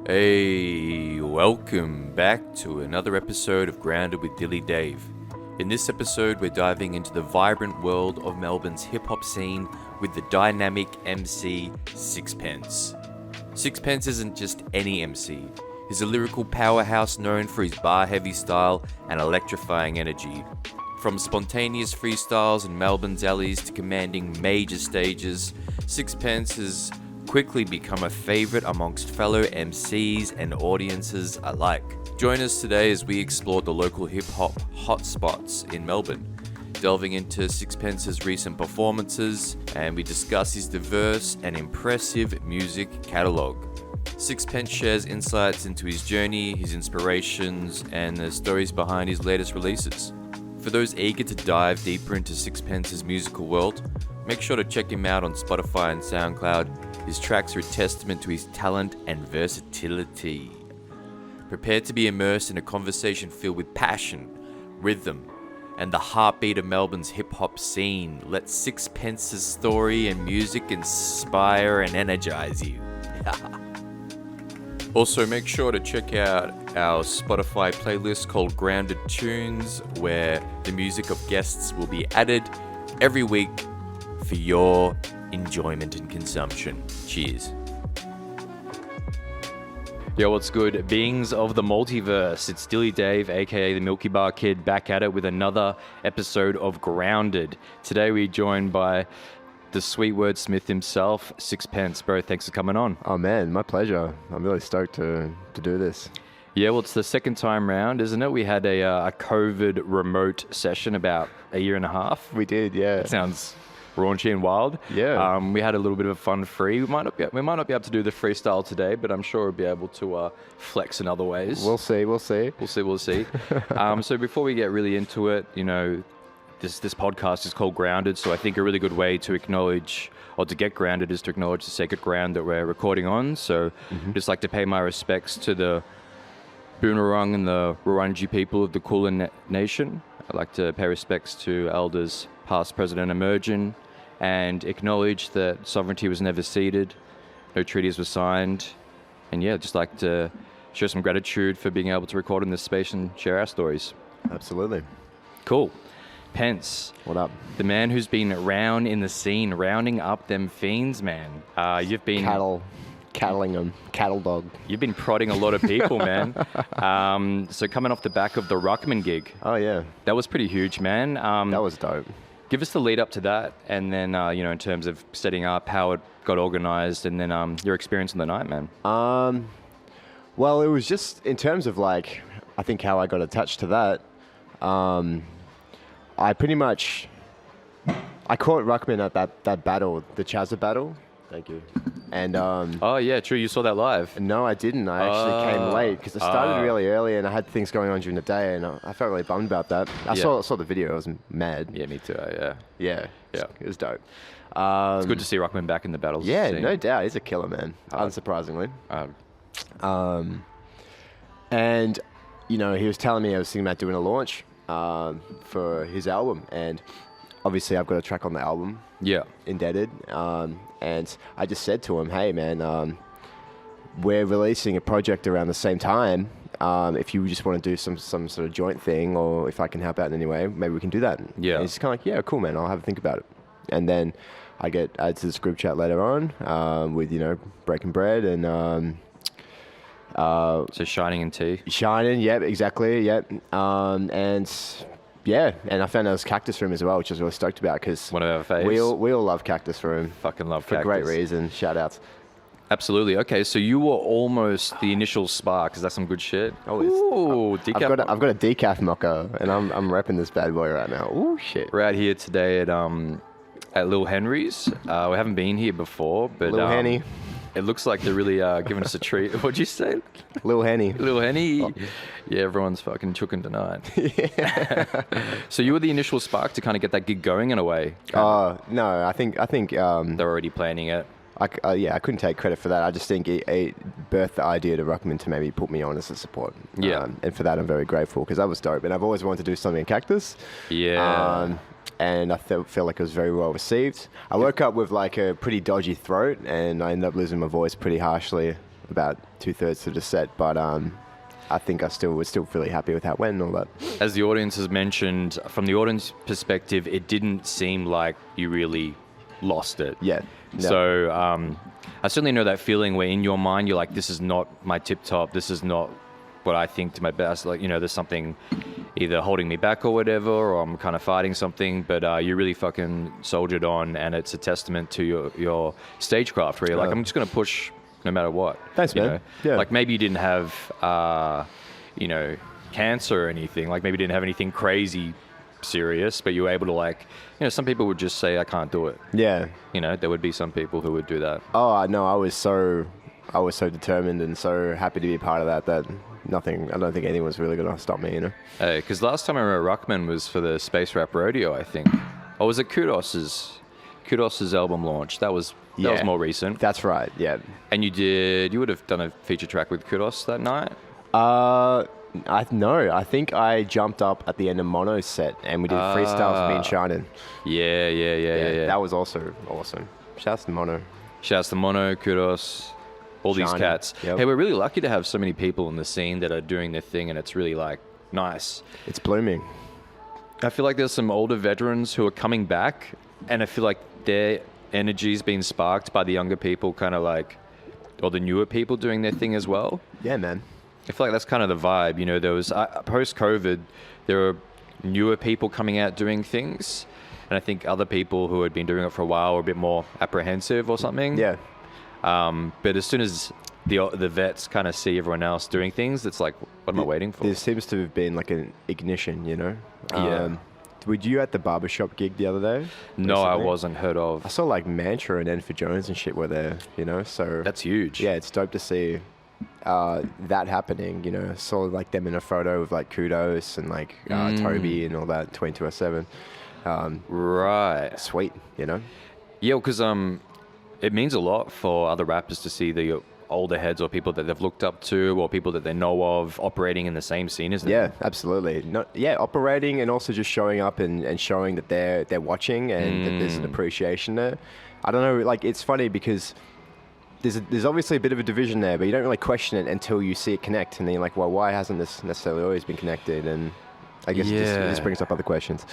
Hey, welcome back to another episode of Grounded with DillyDave. In this episode, we're diving into the vibrant world of Melbourne's hip-hop scene with the dynamic MC Sixpence. Sixpence isn't just any MC. He's a lyrical powerhouse known for his bar-heavy style and electrifying energy. From spontaneous freestyles in Melbourne's alleys to commanding major stages, Sixpence has quickly become a favorite amongst fellow MCs and audiences alike. Join us today as we explore the local hip-hop hotspots in Melbourne, delving into Sixpence's recent performances, and we discuss his diverse and impressive music catalogue. Sixpence shares insights into his journey, his inspirations, and the stories behind his latest releases. For those eager to dive deeper into Sixpence's musical world, make sure to check him out on Spotify and SoundCloud. His tracks are a testament to his talent and versatility. Prepare to be immersed in a conversation filled with passion, rhythm, and the heartbeat of Melbourne's hip-hop scene. Let Sixpence's story and music inspire and energize you. Also, make sure to check out our Spotify playlist called Grounded Tunes, where the music of guests will be added every week for your enjoyment and consumption. Cheers. Yo, what's good? Beings of the multiverse. It's DillyDave, aka the Milky Bar Kid, back at it with another episode of Grounded. Today we're joined by the sweet wordsmith himself, Sixpence. Bro, thanks for coming on. Oh man, my pleasure. I'm really stoked to do this. Yeah, well, it's the second time round, isn't it? We had a COVID remote session about a year and a half. We did, yeah. That sounds raunchy and wild. Yeah. We had a little bit of a fun free. We might not be able to do the freestyle today, but I'm sure we'll be able to flex in other ways. We'll see. We'll see. So before we get really into it, you know, this podcast is called Grounded, so I think a really good way to acknowledge or to get grounded is to acknowledge the sacred ground that we're recording on. So just like to pay my respects to the Boonwurrung and the Wurundjeri people of the Kulin Nation. I'd like to pay respects to elders past, present, and emerging, and acknowledge that sovereignty was never ceded, no treaties were signed, and yeah, just like to show some gratitude for being able to record in this space and share our stories. Absolutely. Cool. Pence. What up? The man who's been around in the scene, rounding up them fiends, man. You've been... Cattling them. Cattle dog. You've been prodding a lot of people, man. So coming off the back of the Ruckman gig. Oh, yeah. That was pretty huge, man. That was dope. Give us the lead up to that, and then, in terms of setting up, how it got organized, and then your experience on the night, man. Well, it was just in terms of, I think how I got attached to that. I caught Ruckman at that battle, the Chazza battle. Thank you. And oh yeah, true. You saw that live? No, I didn't. I actually came late because I started really early, and I had things going on during the day, and I felt really bummed about that. I saw the video. I was mad. Yeah, me too. Yeah. It was dope. It's good to see Ruckman back in the battles. Yeah, no doubt. He's a killer, man. Unsurprisingly. And he was telling me I was thinking about doing a launch for his album, and obviously I've got a track on the album. Yeah. Indebted. And I just said to him, hey, man, we're releasing a project around the same time. If you just want to do some sort of joint thing, or if I can help out in any way, maybe we can do that. Yeah. And he's kind of like, yeah, cool, man. I'll have a think about it. And then I get added to this group chat later on with, Breaking Bread and... so Shining and Tea. Shining, yep, exactly, yep. Yeah, and I found out it was Cactus Room as well, which I was really stoked about because one of our faves. We all love Cactus Room. Fucking love for Cactus. For great reason. Shout outs. Absolutely. Okay, so you were almost the initial spark. Is that some good shit? Oh, ooh, decaf. I've got a decaf mocha, and I'm repping this bad boy right now. Ooh, shit. We're out here today at Lil Henry's. We haven't been here before, but Lil Henny. It looks like they're really giving us a treat. What'd you say? Lil Henny. Lil Henny. Oh. Yeah, everyone's fucking chooking tonight. Yeah. So you were the initial spark to kind of get that gig going in a way? No, I think they're already planning it. I couldn't take credit for that. I just think it birthed the idea to Ruckman to maybe put me on as a support. Yeah. And for that, I'm very grateful because that was dope. And I've always wanted to do something in Cactus. Yeah. And I feel like it was very well received. I woke up with a pretty dodgy throat, and I ended up losing my voice pretty harshly about 2/3 of the set, but I think was still really happy with how it went and all that. As the audience has mentioned, from the audience perspective, it didn't seem like you really lost it. Yeah. No. So I certainly know that feeling where in your mind you're like, this is not my tip top, this is not what I think to my best. Like, there's something either holding me back or whatever, or I'm kind of fighting something, but you really fucking soldiered on, and it's a testament to your stagecraft where you're like, I'm just going to push no matter what. Thanks, man. Yeah. Like maybe you didn't have, cancer or anything. Like maybe you didn't have anything crazy serious, but you were able to like, some people would just say, I can't do it. Yeah. There would be some people who would do that. Oh, no, I was so determined and so happy to be a part of that I don't think anyone's really going to stop me, Because last time I remember Ruckman was for the Space Rap Rodeo, I think. Or was it Kudos's album launch? That was more recent. That's right, yeah. And you would have done a feature track with Kudos that night? I think I jumped up at the end of Mono's set and we did freestyles with me and Shannon. Yeah. That was also awesome. Shouts to Mono. Shouts to Mono, Kudos, all these cats. Yep. Hey, we're really lucky to have so many people in the scene that are doing their thing, and it's really like nice. It's blooming. I feel like there's some older veterans who are coming back, and I feel like their energy's been sparked by the younger people, kind of like, or the newer people doing their thing as well. Yeah, man. I feel like that's kind of the vibe. There was post-COVID, there were newer people coming out doing things, and I think other people who had been doing it for a while were a bit more apprehensive or something. Yeah. But as soon as the vets kind of see everyone else doing things, it's like, what am I waiting for? There seems to have been like an ignition, Yeah. Were you at the barbershop gig the other day? No, I wasn't heard of. I saw like Mantra and Enfer Jones and shit were there, so... That's huge. Yeah, it's dope to see that happening, Saw like them in a photo with like Kudos and like Toby and all that, 2207. Right. Sweet, Yeah, because it means a lot for other rappers to see the older heads or people that they've looked up to or people that they know of operating in the same scene as them. Yeah, absolutely. Operating and also just showing up and showing that they're watching and that there's an appreciation there. I don't know, like it's funny because there's obviously a bit of a division there, but you don't really question it until you see it connect, and then you're like, well, why hasn't this necessarily always been connected? And I guess it just brings up other questions.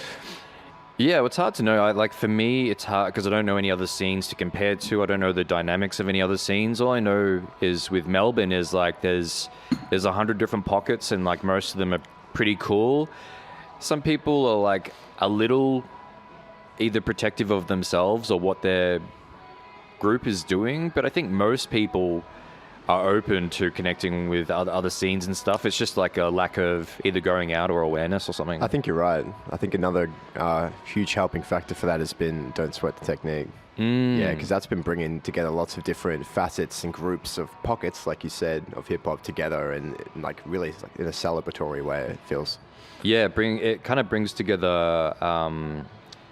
Yeah, it's hard to know. Like for me, it's hard because I don't know any other scenes to compare to. I don't know the dynamics of any other scenes. All I know is with Melbourne is like there's 100 different pockets, and like most of them are pretty cool. Some people are like a little either protective of themselves or what their group is doing, but I think most people are open to connecting with other scenes and stuff. It's just like a lack of either going out or awareness or something. I think you're right. I think another huge helping factor for that has been Don't Sweat the Technique. Yeah, because that's been bringing together lots of different facets and groups of pockets, like you said, of hip-hop together, and like really like in a celebratory way, it feels. Yeah, it kind of brings together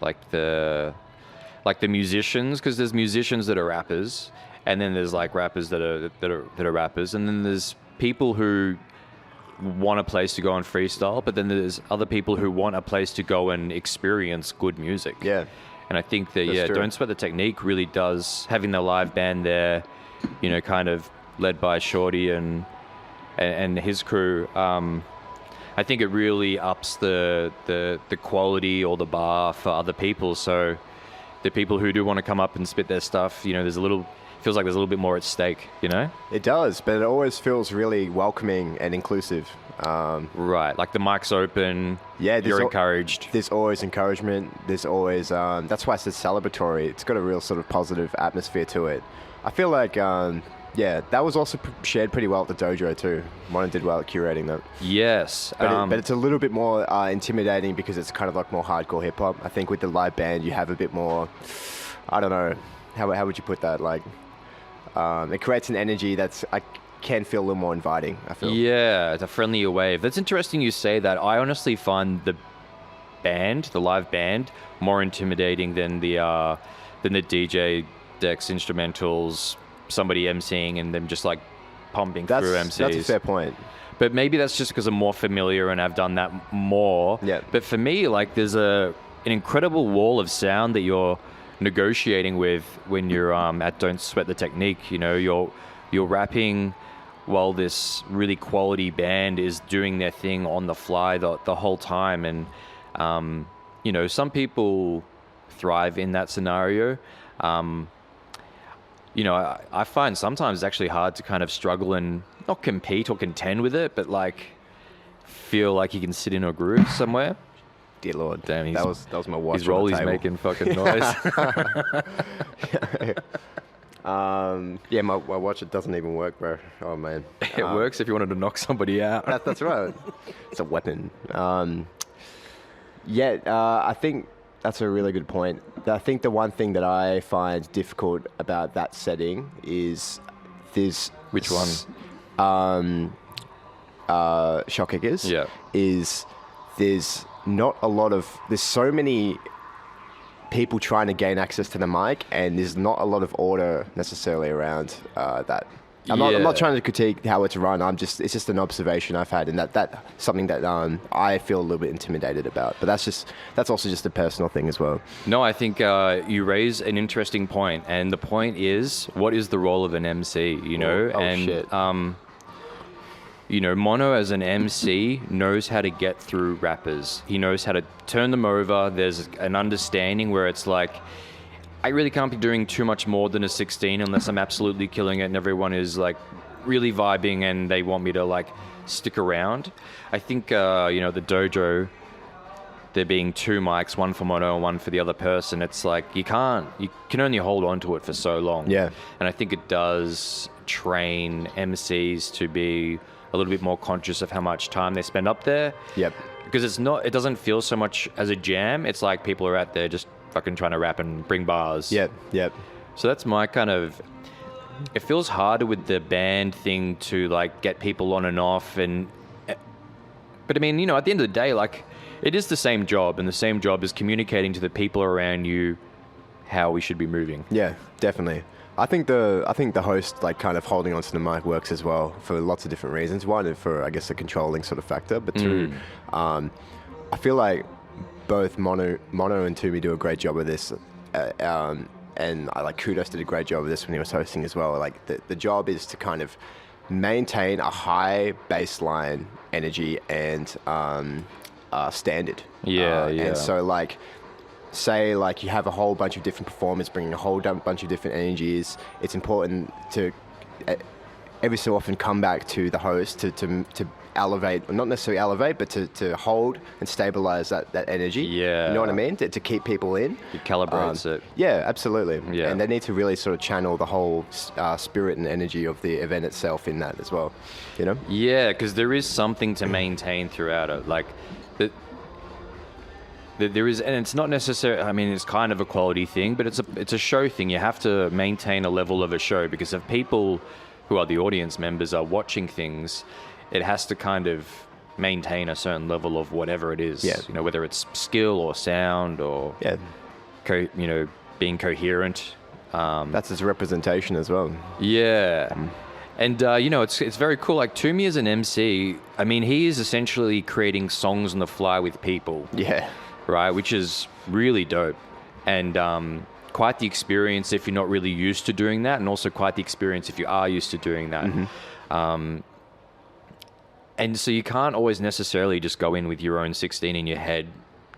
like the musicians, because there's musicians that are rappers, and then there's like rappers that are rappers, and then there's people who want a place to go and freestyle, but then there's other people who want a place to go and experience good music. Yeah. And I think that Don't Sweat the Technique really does, having the live band there, kind of led by Shorty and his crew. I think it really ups the quality or the bar for other people. So the people who do want to come up and spit their stuff, feels like there's a little bit more at stake, It does, but it always feels really welcoming and inclusive. Right, like the mic's open, you're encouraged. There's always encouragement. There's always, that's why I said celebratory. It's got a real sort of positive atmosphere to it. I feel like, that was also shared pretty well at the dojo too. Mono did well at curating that. Yes. But it's a little bit more intimidating because it's kind of like more hardcore hip hop. I think with the live band, you have a bit more, I don't know, how would you put that? Like, it creates an energy that's, I can feel a little more inviting, I feel. Yeah, it's a friendlier wave. That's interesting you say that. I honestly find the live band, more intimidating than the DJ decks, instrumentals, somebody emceeing and them just like pumping through MCs. That's a fair point. But maybe that's just because I'm more familiar and I've done that more. Yeah. But for me, like there's an incredible wall of sound that you're negotiating with when you're at Don't Sweat the Technique. You're you're rapping while this really quality band is doing their thing on the fly the whole time. And, you know, some people thrive in that scenario. You know, I find sometimes it's actually hard to kind of struggle and not compete or contend with it, but like feel like you can sit in a groove somewhere. Dear Lord. Damn, that was my watch. His rolly's making fucking noise. Yeah, my watch, it doesn't even work, bro. Oh, man. It works if you wanted to knock somebody out. That's right. It's a weapon. I think that's a really good point. I think the one thing that I find difficult about that setting is there's... Which one? Shock kickers. Yeah. Is there's not a lot of... There's so many people trying to gain access to the mic, and there's not a lot of order necessarily around that. I'm not trying to critique how it's run. It's just an observation I've had, and that's something that I feel a little bit intimidated about. But that's also just a personal thing as well. No, I think you raise an interesting point, and the point is, what is the role of an MC? You know, shit. You know, Mono as an MC knows how to get through rappers. He knows how to turn them over. There's an understanding where it's like, I really can't be doing too much more than a 16 unless I'm absolutely killing it and everyone is like really vibing and they want me to like stick around. I think, you know, the dojo, there being two mics, one for Mono and one for the other person, it's like you can only hold on to it for so long. Yeah. And I think it does train MCs to be a little bit more conscious of how much time they spend up there. Yep. Because it doesn't feel so much as a jam. It's like people are out there just fucking trying to rap and bring bars. Yep. So that's my kind of... It feels harder with the band thing to like get people on and off. But I mean, you know, at the end of the day, like it is the same job, and the same job is communicating to the people around you how we should be moving. Yeah, definitely. I think the host like kind of holding onto the mic works as well for lots of different reasons. One, for I guess a controlling sort of factor, but two, I feel like both Mono and Toomey do a great job of this, and I like Kudos did a great job of this when he was hosting as well. Like the job is to kind of maintain a high baseline energy and standard. Yeah. And so like, say like you have a whole bunch of different performers bringing a whole bunch of different energies, it's important to every so often come back to the host to elevate, or not necessarily elevate, but to hold and stabilize that energy. Yeah. You know what I mean? To keep people in. It calibrates it. Yeah, absolutely. Yeah. And they need to really sort of channel the whole spirit and energy of the event itself in that as well, you know? Yeah, because there is something to maintain throughout it. Like, there is, and it's not necessarily, I mean, it's kind of a quality thing, but it's a show thing. You have to maintain a level of a show, because if people who are the audience members are watching things, it has to kind of maintain a certain level of whatever it is. Yeah. You know, whether it's skill or sound or, you know, being coherent. That's its representation as well. Yeah. And, you know, it's very cool. Like, Toomey as an MC, I mean, he is essentially creating songs on the fly with people. Yeah. Right, which is really dope, and quite the experience if you're not really used to doing that, and also quite the experience if you are used to doing that. And so you can't always necessarily just go in with your own 16 in your head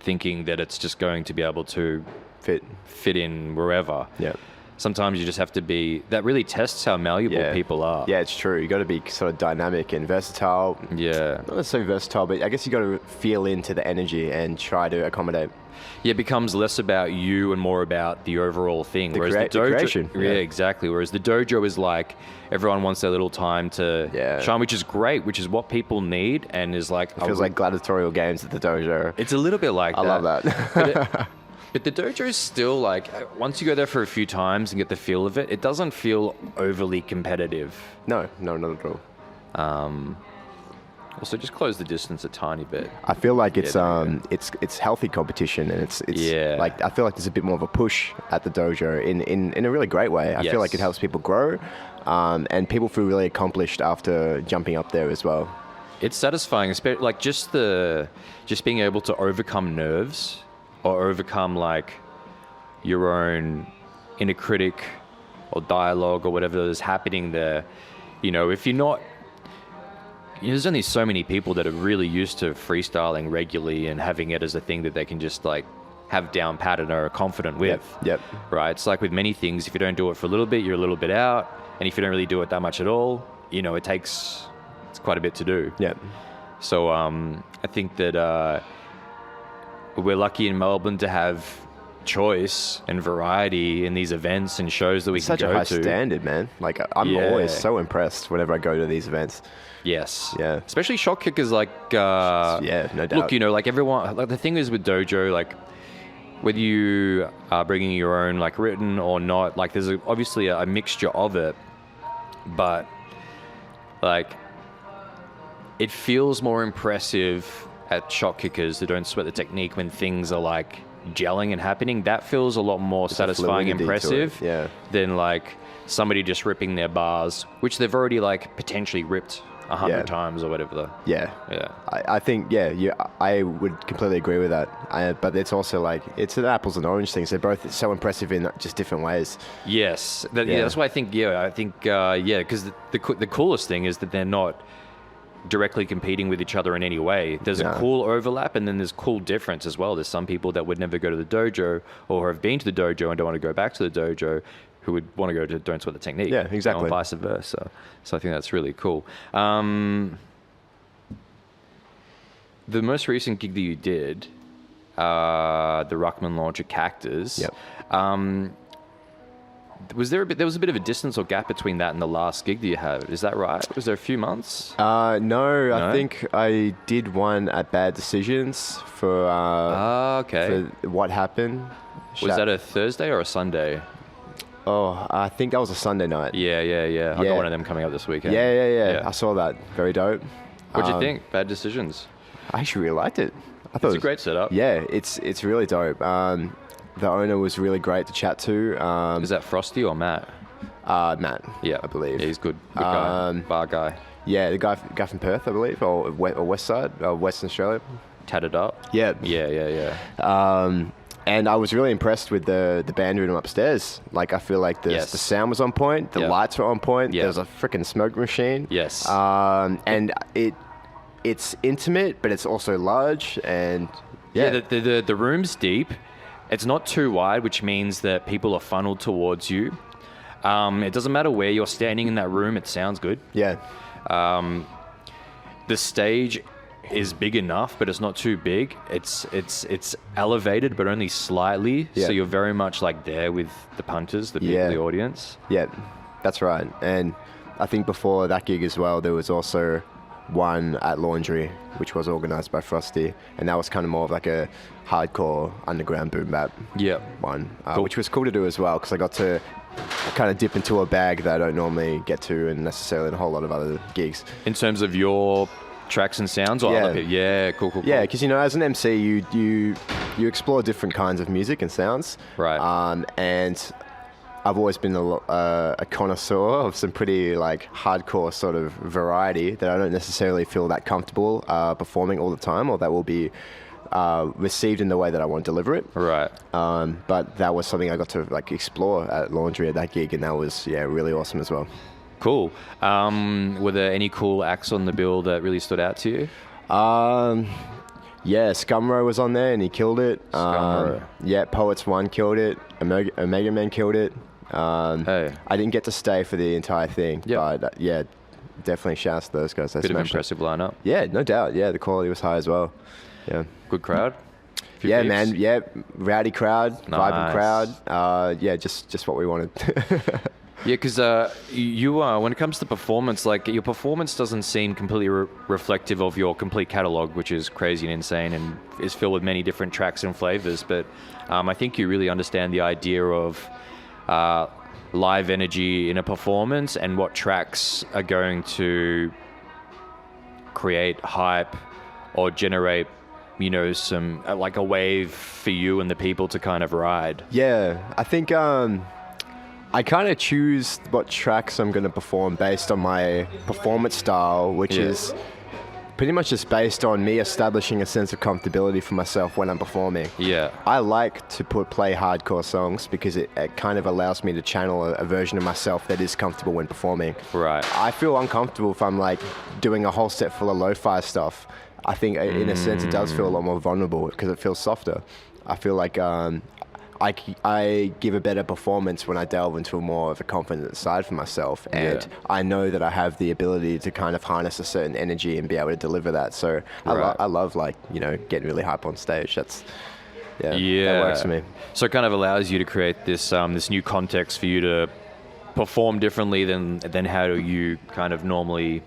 thinking that it's just going to be able to fit in wherever. Yeah. Sometimes you just have to be... That really tests how malleable people are. Yeah, it's true. You got to be sort of dynamic and versatile. Yeah. Not necessarily versatile, but I guess you got to feel into the energy and try to accommodate. Yeah, it becomes less about you and more about the overall thing. The creation. Yeah, exactly. Whereas the dojo is like, everyone wants their little time to shine, which is great, which is what people need, and is like... It feels like gladiatorial games at the dojo. It's a little bit like that. I love that. But the dojo is still like, once you go there for a few times and get the feel of it, it doesn't feel overly competitive. No, not at all. Also, just close the distance a tiny bit. I feel like it's healthy competition, and it's like, I feel like there's a bit more of a push at the dojo in a really great way. I feel like it helps people grow, and people feel really accomplished after jumping up there as well. It's satisfying, especially like just being able to overcome nerves, or overcome like your own inner critic, or dialogue or whatever is happening there, if you're not, there's only so many people that are really used to freestyling regularly and having it as a thing that they can just like have down pat and are confident with. Yep. Right. It's like with many things, if you don't do it for a little bit, you're a little bit out. And if you don't really do it that much at all, it's quite a bit to do. Yep. So I think that we're lucky in Melbourne to have choice and variety in these events and shows that we can go to. Such a high standard, man. Like I'm always so impressed whenever I go to these events. Yes. Yeah. Especially shot kickers, like yeah, no doubt. Look, like everyone, like the thing is with dojo, like whether you are bringing your own like written or not, like there's obviously a mixture of it, but like it feels more impressive at shot kickers that don't sweat the technique when things are like gelling and happening. That feels a lot more satisfying, impressive than like somebody just ripping their bars, which they've already like potentially ripped 100 times or whatever. I think I would completely agree with that. But it's also like it's an apples and orange things. They're both so impressive in just different ways. Yes, that's why I think because the coolest thing is that they're not directly competing with each other in any way. There's a cool overlap, and then there's cool difference as well. There's some people that would never go to the dojo or have been to the dojo and don't want to go back to the dojo who would want to go to Don't Sweat the Technique. Yeah, exactly. And vice versa. So I think that's really cool. The most recent gig that you did, the Ruckman launch at Cactus, there was a bit of a distance or gap between that and the last gig that you had. Is that right? Was there a few months? No, I think I did one at Bad Decisions for for What Happened. Was that a Thursday or a Sunday? Oh, I think that was a Sunday night. Yeah. I got one of them coming up this weekend. Yeah. I saw that. Very dope. What'd you think? Bad Decisions? I actually really liked it. I thought it was a great setup. Yeah, it's really dope. The owner was really great to chat to. Is that Frosty or Matt? Matt. Yeah, I believe. Yeah, he's good. Good guy. Bar guy. Yeah, the guy from Perth, I believe, or West Side, Western Australia. Tatted up. Yeah. Yeah. And I was really impressed with the band room upstairs. Like, I feel like the sound was on point, the lights were on point. There was a freaking smoke machine. Yes. And it's intimate, but it's also large. And the room's deep. It's not too wide, which means that people are funneled towards you. It doesn't matter where you're standing in that room, it sounds good. Yeah. The stage is big enough, but it's not too big. It's elevated, but only slightly. Yeah. So you're very much like there with the punters, the people, the audience. Yeah, that's right. And I think before that gig as well, there was also one at Laundry, which was organised by Frosty, and that was kind of more of like a hardcore underground boom bap one, cool. Which was cool to do as well, because I got to kind of dip into a bag that I don't normally get to, and necessarily in a whole lot of other gigs. In terms of your tracks and sounds, or other people? Yeah, cool. Yeah, because as an MC, you explore different kinds of music and sounds, right? And I've always been a connoisseur of some pretty like hardcore sort of variety that I don't necessarily feel that comfortable performing all the time, or that will be received in the way that I want to deliver it. Right. But that was something I got to like explore at Laundry at that gig, and that was really awesome as well. Cool. Were there any cool acts on the bill that really stood out to you? Yeah, Scumrow was on there and he killed it. Scumrow. Poets One killed it. Omega Man killed it. I didn't get to stay for the entire thing, but definitely shouts to those guys. Bit of impressive lineup. Yeah, no doubt. Yeah, the quality was high as well. Yeah. Good crowd. Yeah, man. Yeah, rowdy crowd, nice. Vibrant crowd. Just what we wanted. Yeah, because you when it comes to performance, like your performance doesn't seem completely reflective of your complete catalogue, which is crazy and insane and is filled with many different tracks and flavors. But I think you really understand the idea of live energy in a performance and what tracks are going to create hype or generate, some like a wave for you and the people to kind of ride. Yeah, I think I kind of choose what tracks I'm going to perform based on my performance style, which is pretty much just based on me establishing a sense of comfortability for myself when I'm performing. Yeah. I like to play hardcore songs because it kind of allows me to channel a version of myself that is comfortable when performing. Right. I feel uncomfortable if I'm like doing a whole set full of lo-fi stuff. I think in a sense it does feel a lot more vulnerable because it feels softer. I feel like I give a better performance when I delve into a more of a confident side for myself, and I know that I have the ability to kind of harness a certain energy and be able to deliver that. So I love like, you know, getting really hype on stage. That works for me. So it kind of allows you to create this this new context for you to perform differently than how do you kind of normally.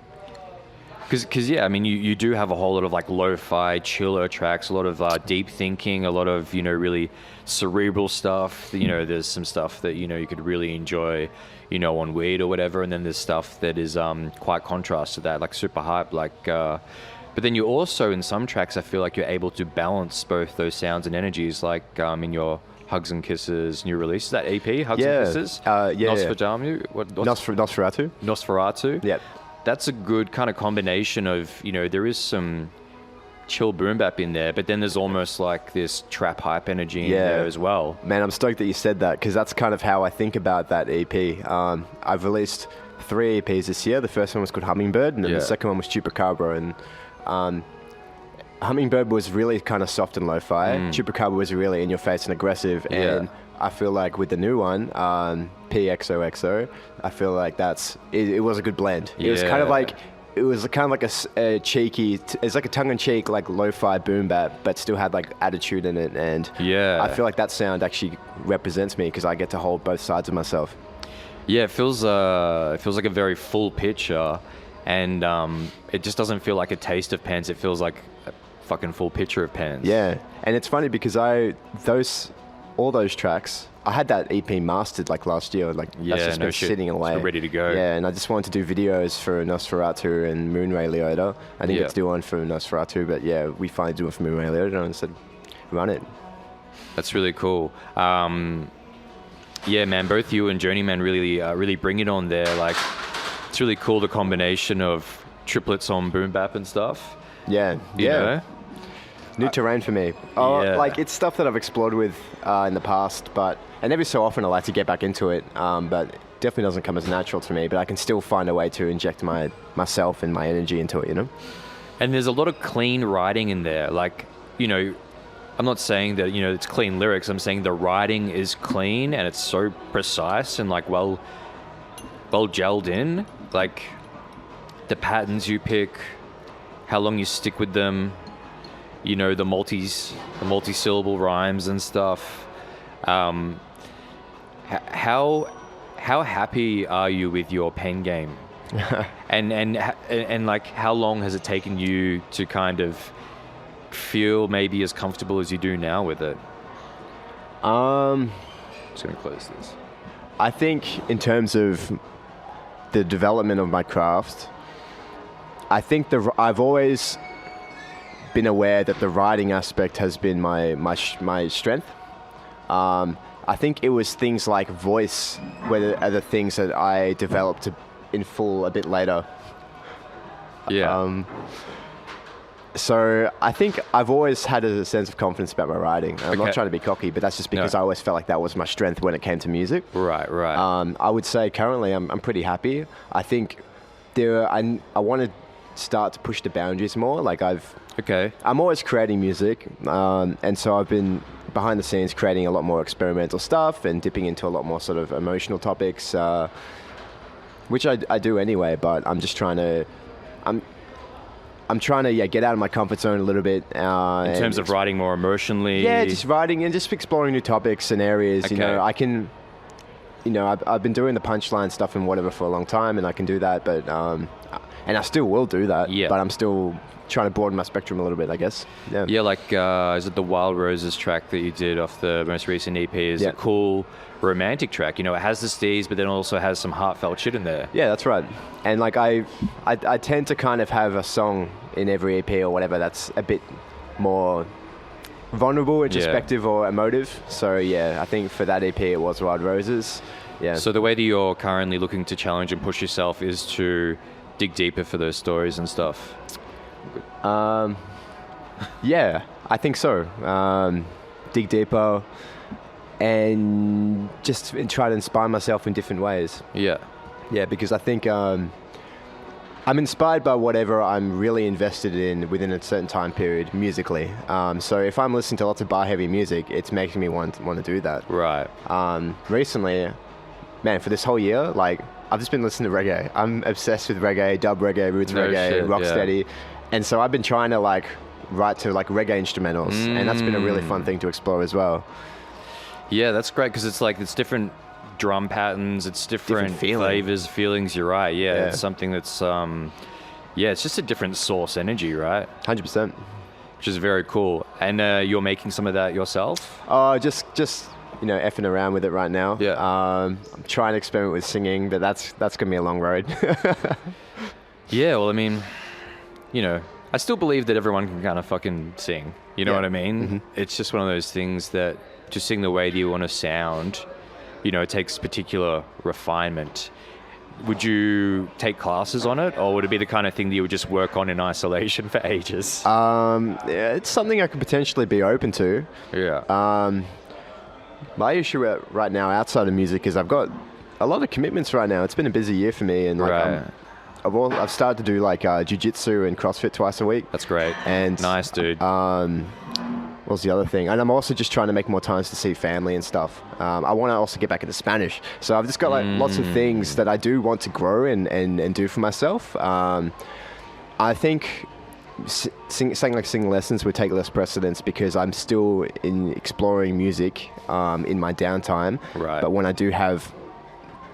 Because yeah, I mean, you do have a whole lot of like lo-fi, chiller tracks, a lot of deep thinking, a lot of, you know, really cerebral stuff. You know, there's some stuff that, you know, you could really enjoy, you know, on weed or whatever, and then there's stuff that is quite contrast to that, like super hype, like. But then you also, in some tracks, I feel like you're able to balance both those sounds and energies, like in your Hugs and Kisses new release, that EP, Hugs and Kisses. Nosferatu. Nosferatu. Nosferatu. Yep. That's a good kind of combination of, you know, there is some chill boom bap in there, but then there's almost like this trap hype energy in there as well. Man, I'm stoked that you said that because that's kind of how I think about that EP. I've released 3 EPs this year. The first one was called Hummingbird, and then the second one was Chupacabra. And Hummingbird was really kind of soft and lo-fi. Chupacabra was really in your face and aggressive. And I feel like with the new one, PXOXO, I feel like it was a good blend. It was kind of like a cheeky, it's like a tongue-in-cheek like lo-fi boom bap, but still had like attitude in it. And I feel like that sound actually represents me because I get to hold both sides of myself. Yeah, it feels like a very full picture, and it just doesn't feel like a taste of Pens. It feels like a fucking full picture of Pens. Yeah, and it's funny because all those tracks, I had that EP mastered like last year, like that's just been sitting away. It's ready to go. Yeah, and I just wanted to do videos for Nosferatu and Moonray Leota. I didn't get to do one for Nosferatu, but yeah, we finally do one for Moonray Leota and I said, run it. That's really cool. Yeah, man, both you and Journeyman really bring it on there. Like, it's really cool, the combination of triplets on boom bap and stuff. Yeah, you know? New terrain for me. Like it's stuff that I've explored with in the past, and every so often I like to get back into it, but it definitely doesn't come as natural to me, but I can still find a way to inject myself and my energy into it, you know? And there's a lot of clean writing in there. Like, you know, I'm not saying that, you know, it's clean lyrics. I'm saying the writing is clean and it's so precise and like well gelled in. Like the patterns you pick, how long you stick with them, you know, the multi-syllable rhymes and stuff. How happy are you with your pen game? and like how long has it taken you to kind of feel maybe as comfortable as you do now with it? Just gonna close this. I think in terms of the development of my craft, I think I've always been aware that the writing aspect has been my strength. I think it was things like voice are the things that I developed in full a bit later. Yeah. So I think I've always had a sense of confidence about my writing. I'm not trying to be cocky, but that's just because I always felt like that was my strength when it came to music. Right. I would say currently I'm pretty happy. I think I want to start to push the boundaries more. Like I'm always creating music, and so I've been behind the scenes creating a lot more experimental stuff and dipping into a lot more sort of emotional topics, which I do anyway. But I'm just trying to I'm trying to get out of my comfort zone a little bit. In terms of writing more emotionally? Yeah, just writing and just exploring new topics and areas. Okay. You know, I can, you know, I've been doing the punchline stuff and whatever for a long time, and I can do that, but and I still will do that. Yeah. But I'm still trying to broaden my spectrum a little bit, I guess. Yeah. Yeah, like is it the Wild Roses track that you did off the most recent EP? Is a cool romantic track. You know, it has the steez, but then also has some heartfelt shit in there. Yeah, that's right. And like I tend to kind of have a song in every EP or whatever that's a bit more vulnerable, introspective, or emotive. So yeah, I think for that EP it was Wild Roses. Yeah. So the way that you're currently looking to challenge and push yourself is to dig deeper for those stories and stuff. Yeah, I think so. Dig deeper and just try to inspire myself in different ways. Yeah. Yeah, because I think I'm inspired by whatever I'm really invested in within a certain time period musically. So if I'm listening to lots of bar heavy music, it's making me want to do that. Right. Recently, man, for this whole year, like I've just been listening to reggae. I'm obsessed with reggae, dub reggae, roots reggae, shit, rocksteady, and so I've been trying to like write to like reggae instrumentals, and that's been a really fun thing to explore as well. Yeah, that's great because it's different drum patterns, it's different flavors, feelings. You're right. Yeah, it's something that's it's just a different source energy, right? 100%. Which is very cool. And you're making some of that yourself? Just effing around with it right now. Yeah. I'm trying to experiment with singing, but that's gonna be a long road. Yeah. Well, I mean, I still believe that everyone can kind of fucking sing. You know what I mean? Mm-hmm. It's just one of those things that to sing the way that you want to sound, it takes particular refinement. Would you take classes on it, or would it be the kind of thing that you would just work on in isolation for ages? It's something I could potentially be open to. Yeah. My issue right now outside of music is I've got a lot of commitments right now. It's been a busy year for me, and I've started to do like jiu-jitsu and CrossFit twice a week. That's great. And nice, dude. What was the other thing? And I'm also just trying to make more times to see family and stuff. I want to also get back into Spanish. So I've just got like lots of things that I do want to grow and do for myself. I think singing lessons would take less precedence because I'm still exploring music in my downtime. Right. But when I do have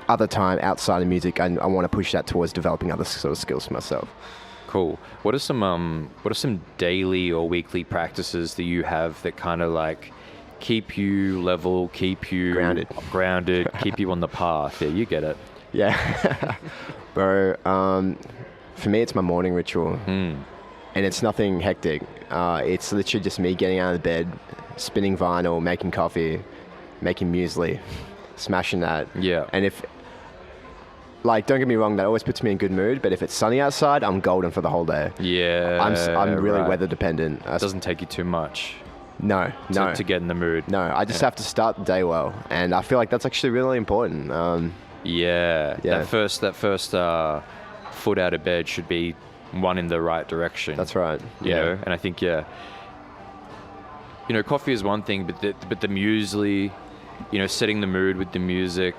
other time outside of music, I want to push that towards developing other sort of skills for myself. Cool. What are some daily or weekly practices that you have that kind of like keep you level, keep you grounded, keep you on the path? Yeah, you get it. Yeah. Bro, for me, it's my morning ritual. And it's nothing hectic. It's literally just me getting out of bed, spinning vinyl, making coffee, making muesli, smashing that. Yeah. And don't get me wrong, that always puts me in good mood, but if it's sunny outside, I'm golden for the whole day. Yeah. I'm really weather dependent. It doesn't take you too much. No. To get in the mood. No, I just have to start the day well, and I feel like that's actually really important. Yeah. That first foot out of bed should be one in the right direction. That's right. You know, and I think coffee is one thing, but the muesli, setting the mood with the music.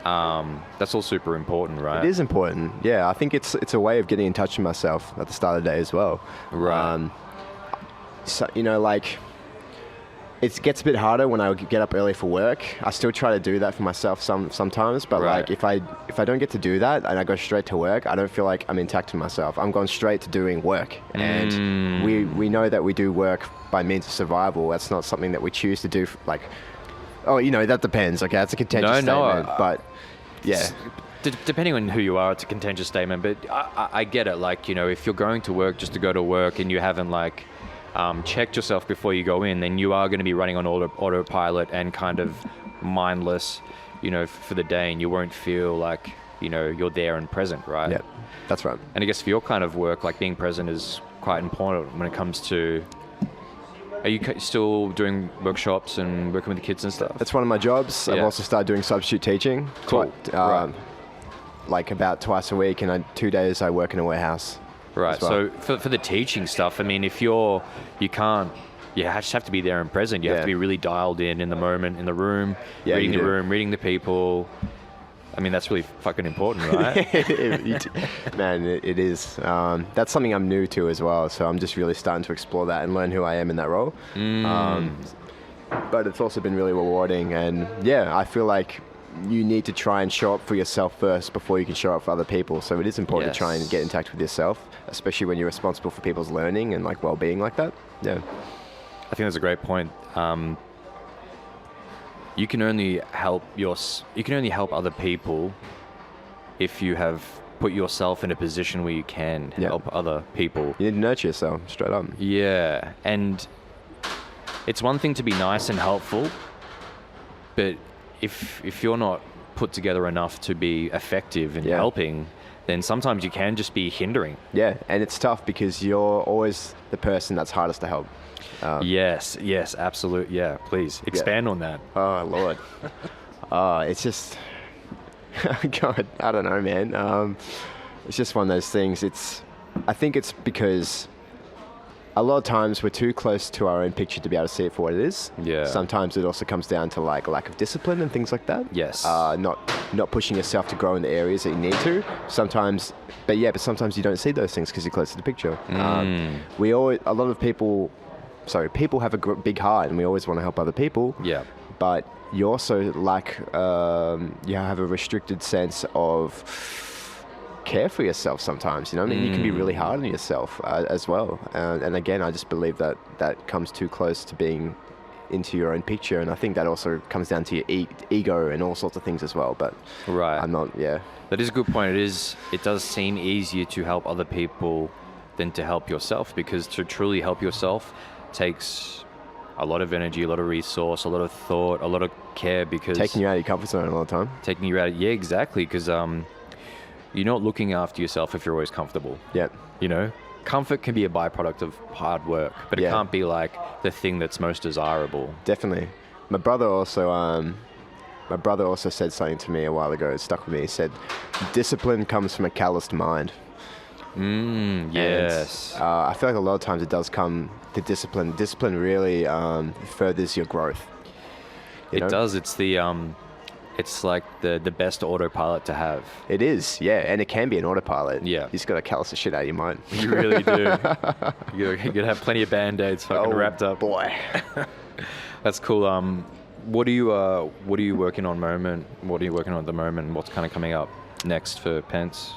That's all super important, right? It is important. Yeah, I think it's a way of getting in touch with myself at the start of the day as well. Right. So it gets a bit harder when I get up early for work. I still try to do that for myself sometimes, but like if I don't get to do that and I go straight to work, I don't feel like I'm intact with myself. I'm going straight to doing work, and we know that we do work by means of survival. That's not something that we choose to do. That depends. Okay, that's a contentious statement, but yeah. Depending on who you are, it's a contentious statement, but I get it. Like, if you're going to work just to go to work and you haven't checked yourself before you go in, then you are going to be running on autopilot and kind of mindless, for the day, and you won't feel like, you're there and present, right? Yeah, that's right. And I guess for your kind of work, like being present is quite important when it comes to... Are you still doing workshops and working with the kids and stuff? That's one of my jobs. I've also started doing substitute teaching. Cool. Like about twice a week, and 2 days I work in a warehouse. Right. Well. So for the teaching stuff, I mean, if you just have to be there and present. You have to be really dialed in the moment, in the room, reading the room, reading the people. I mean, that's really fucking important, right? Man, it is. That's something I'm new to as well, so I'm just really starting to explore that and learn who I am in that role. But it's also been really rewarding, and I feel like you need to try and show up for yourself first before you can show up for other people. So it is important to try and get in touch with yourself, especially when you're responsible for people's learning and well-being like that. Yeah. I think that's a great point. You can only help other people if you have put yourself in a position where you can help other people. You need to nurture yourself, straight up. Yeah, and it's one thing to be nice and helpful, but if you're not put together enough to be effective in helping, then sometimes you can just be hindering. Yeah, and it's tough because you're always the person that's hardest to help. Yes, absolute. Yeah, please expand on that. Oh, Lord. It's just, God, I don't know, man. It's just one of those things. I think it's because a lot of times we're too close to our own picture to be able to see it for what it is. Yeah. Sometimes it also comes down to like lack of discipline and things like that. Yes. Not pushing yourself to grow in the areas that you need to. Sometimes you don't see those things because you're close to the picture. People have a big heart and we always want to help other people. Yeah. But you also you have a restricted sense of care for yourself sometimes, you know. I mean, you can be really hard on yourself as well. And again, I just believe that comes too close to being into your own picture, and I think that also comes down to your ego and all sorts of things as well. But right, I'm not. Yeah, that is a good point. It does seem easier to help other people than to help yourself, because to truly help yourself takes a lot of energy, a lot of resource, a lot of thought, a lot of care, because taking you out of your comfort zone a lot of time. Yeah, exactly, because you're not looking after yourself if you're always comfortable. Yeah. You know, comfort can be a byproduct of hard work, but it can't be like the thing that's most desirable. Definitely. My brother also said something to me a while ago. It stuck with me. He said, discipline comes from a calloused mind. Yes. And, I feel like a lot of times it does come to discipline. Discipline really furthers your growth. It does. It's like the best autopilot to have. It is, yeah, and it can be an autopilot. Yeah. You just got to callous the shit out of your mind. You really do. You gotta have plenty of Band-Aids fucking wrapped up. Boy. That's cool. What are you working on at the moment? What's kind of coming up next for Pence?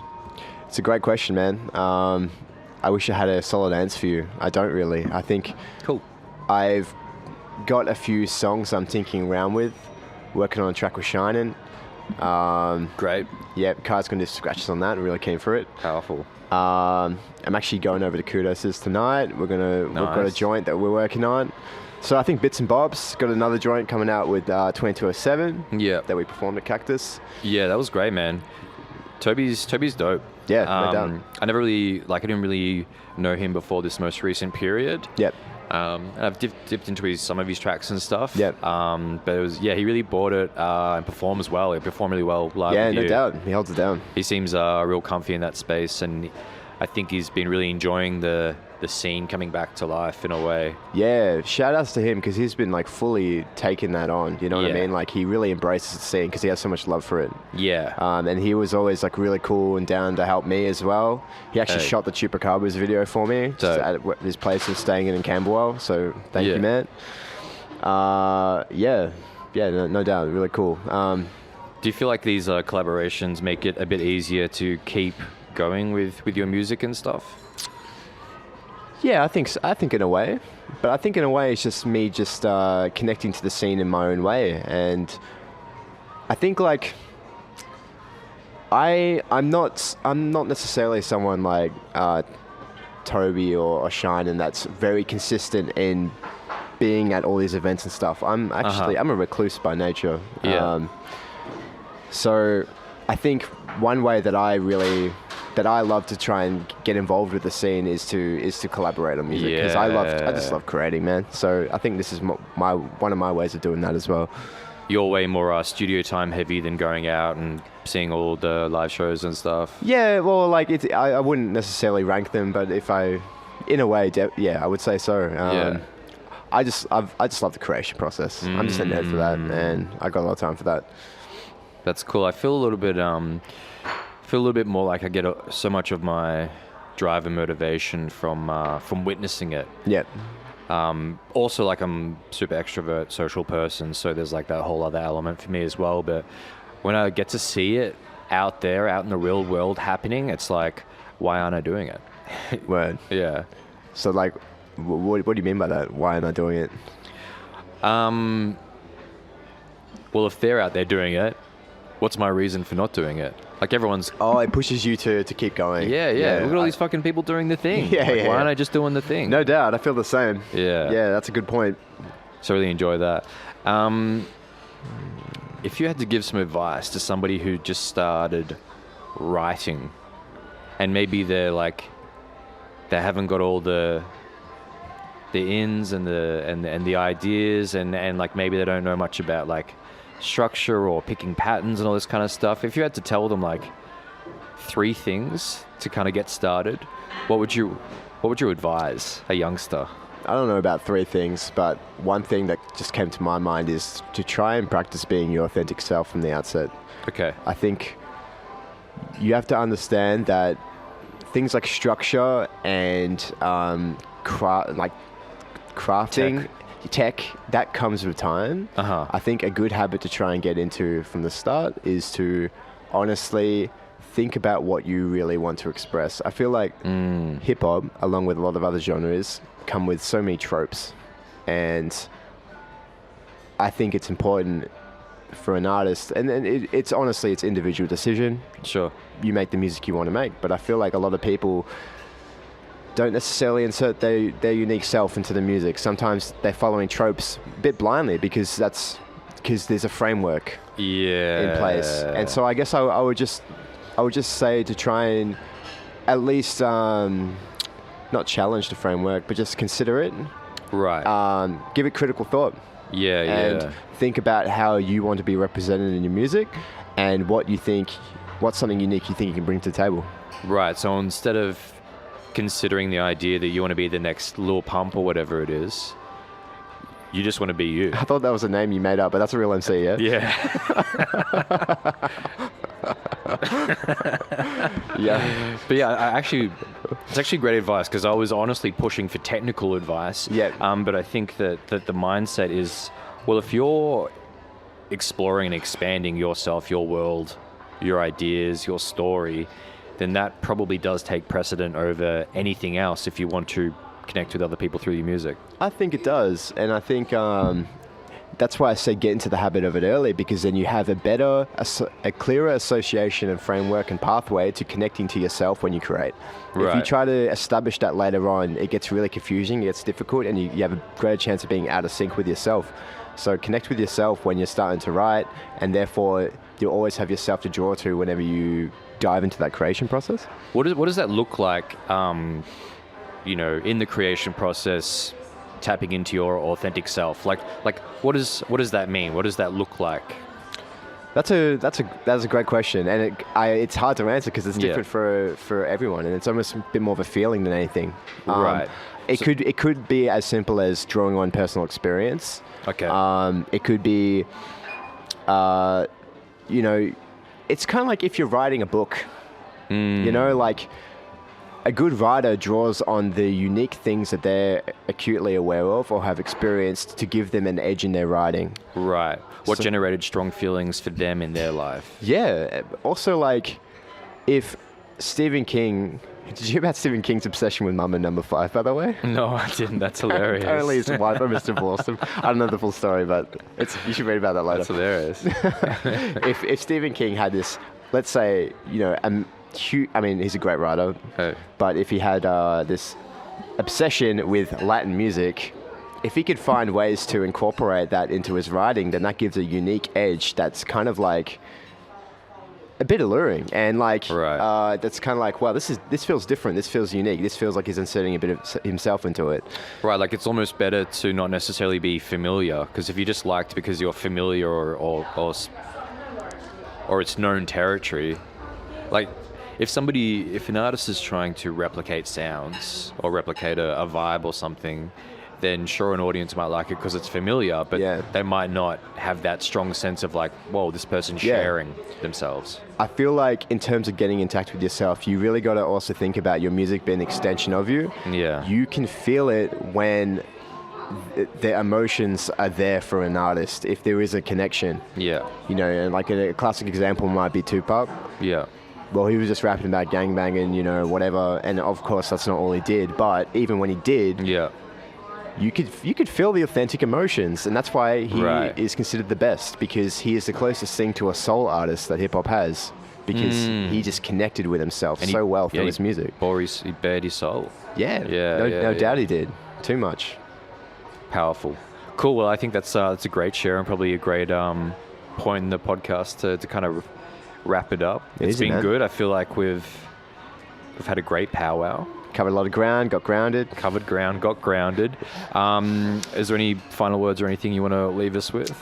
It's a great question, man. I wish I had a solid answer for you. I don't really. I think cool. I've got a few songs I'm tinkering around with. Working on a track with Shining. Great. Yeah, Kai's going to do scratches on that. I'm really keen for it. Powerful. I'm actually going over to Kudos's tonight. We've got a joint that we're working on. So I think Bits and Bobs got another joint coming out with 2207. Yeah. That we performed at Cactus. Yeah, that was great, man. Toby's dope. Yeah, no doubt. I didn't really know him before this most recent period. Yep. And I've dipped into some of his tracks and stuff. Yep. But it was, he really bought it and performed as well. He performed really well live. Yeah, with no you. doubt. He holds it down. He seems real comfy in that space, and I think he's been really enjoying the scene coming back to life in a way. Yeah, shout outs to him, because he's been like fully taking that on. You know what I mean? Like, he really embraces the scene because he has so much love for it. Yeah. And he was always like really cool and down to help me as well. He actually shot the Chupacabras video for me at his place of staying in Camberwell. So thank you, man. No doubt, really cool. Do you feel like these collaborations make it a bit easier to keep going with your music and stuff? Yeah, I think in a way. But I think in a way it's just me connecting to the scene in my own way. And I think like I'm not necessarily someone like Toby or Shine, and that's very consistent in being at all these events and stuff. I'm a recluse by nature. Yeah. So I think one way that I love to try and get involved with the scene is to collaborate on music, because I just love creating, man. So I think this is one of my ways of doing that as well. You're way more studio time heavy than going out and seeing all the live shows and stuff. Yeah, well, like I wouldn't necessarily rank them, but in a way, I would say so. I just love the creation process. I'm just a nerd for that, and I got a lot of time for that. That's cool. I feel a little bit more like I get so much of my drive and motivation from witnessing it. Yeah. Also, like, I'm super extrovert, social person, so there's like that whole other element for me as well. But when I get to see it out there, out in the real world happening, it's like, why aren't I doing it? Word. Yeah. So like, what do you mean by that? Why aren't I doing it? Well, if they're out there doing it, what's my reason for not doing it? Like, everyone's... Oh, it pushes you to keep going. Yeah. Look at all these fucking people doing the thing. Why aren't I just doing the thing? No doubt. I feel the same. Yeah. Yeah, that's a good point. So I really enjoy that. If you had to give some advice to somebody who just started writing, and maybe they haven't got all the ins and the ideas, and like maybe they don't know much about like structure or picking patterns and all this kind of stuff. If you had to tell them like 3 things to kind of get started, what would you advise a youngster? I don't know about 3 things, but one thing that just came to my mind is to try and practice being your authentic self from the outset. Okay. I think you have to understand that things like structure and crafting, tech, that comes with time. I think a good habit to try and get into from the start is to honestly think about what you really want to express. I feel like hip-hop, along with a lot of other genres, come with so many tropes. And I think it's important for an artist, and it's honestly, it's individual decision. Sure. You make the music you want to make, but I feel like a lot of people don't necessarily insert their unique self into the music. Sometimes they're following tropes a bit blindly because there's a framework in place. And so I guess I would just say to try and at least not challenge the framework, but just consider it. Right. Give it critical thought. And think about how you want to be represented in your music, and what's something unique you think you can bring to the table. Right. So instead of considering the idea that you want to be the next Lil Pump or whatever it is, you just want to be you. I thought that was a name you made up, but that's a real MC, yeah? Yeah. Yeah. But yeah, it's actually great advice, because I was honestly pushing for technical advice. Yeah. But I think that the mindset is, well, if you're exploring and expanding yourself, your world, your ideas, your story, then that probably does take precedent over anything else if you want to connect with other people through your music. I think it does, and I think that's why I say get into the habit of it early, because then you have a clearer association and framework and pathway to connecting to yourself when you create. If you try to establish that later on, it gets really confusing, it gets difficult, and you have a greater chance of being out of sync with yourself. So connect with yourself when you're starting to write, and therefore you'll always have yourself to draw to whenever you dive into that creation process. What does that look like, in the creation process, tapping into your authentic self? Like what does that mean? What does that look like? That's a great question, and it's hard to answer because it's different for everyone, and it's almost a bit more of a feeling than anything. Right. It could be as simple as drawing on personal experience. Okay. It could be, it's kind of like if you're writing a book. Like a good writer draws on the unique things that they're acutely aware of or have experienced to give them an edge in their writing. Right. What generated strong feelings for them in their life? Yeah. Also, like, if Stephen King... Did you hear about Stephen King's obsession with Mama Number 5, by the way? No, I didn't. That's hilarious. Apparently his wife was divorced him. I don't know the full story, but you should read about that later. That's hilarious. If Stephen King had this, let's say, he's a great writer, but if he had this obsession with Latin music, if he could find ways to incorporate that into his writing, then that gives a unique edge that's kind of like a bit alluring, and that's kind of like, wow, this feels different, this feels unique, this feels like he's inserting a bit of himself into it. Right, like it's almost better to not necessarily be familiar, because if you just liked because you're familiar or it's known territory, like if an artist is trying to replicate sounds or replicate a vibe or something, then sure, an audience might like it because it's familiar, but they might not have that strong sense of like, whoa, this person's sharing themselves. I feel like in terms of getting in touch with yourself, you really got to also think about your music being an extension of you. Yeah. You can feel it when the emotions are there for an artist, if there is a connection. Yeah. Like a classic example might be Tupac. Yeah. Well, he was just rapping about gangbanging, whatever, and of course that's not all he did, but even when he did, you could feel the authentic emotions, and that's why he is considered the best, because he is the closest thing to a soul artist that hip-hop has, because he just connected with himself so well through his music. He bared his soul. No doubt he did. Too much. Powerful. Cool. Well, I think that's a great share, and probably a great point in the podcast to kind of wrap it up. It's been good. I feel like we've We've had a great powwow. Covered a lot of ground, got grounded. Covered ground, got grounded. Is there any final words or anything you want to leave us with?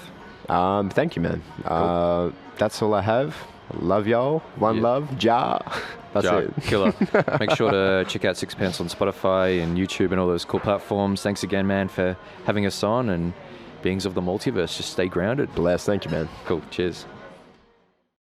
Thank you, man. Cool. That's all I have. Love y'all. One love. Ja. That's it. Killer. Make sure to check out Sixpence on Spotify and YouTube and all those cool platforms. Thanks again, man, for having us on, and beings of the multiverse, just stay grounded. Bless. Thank you, man. Cool. Cheers.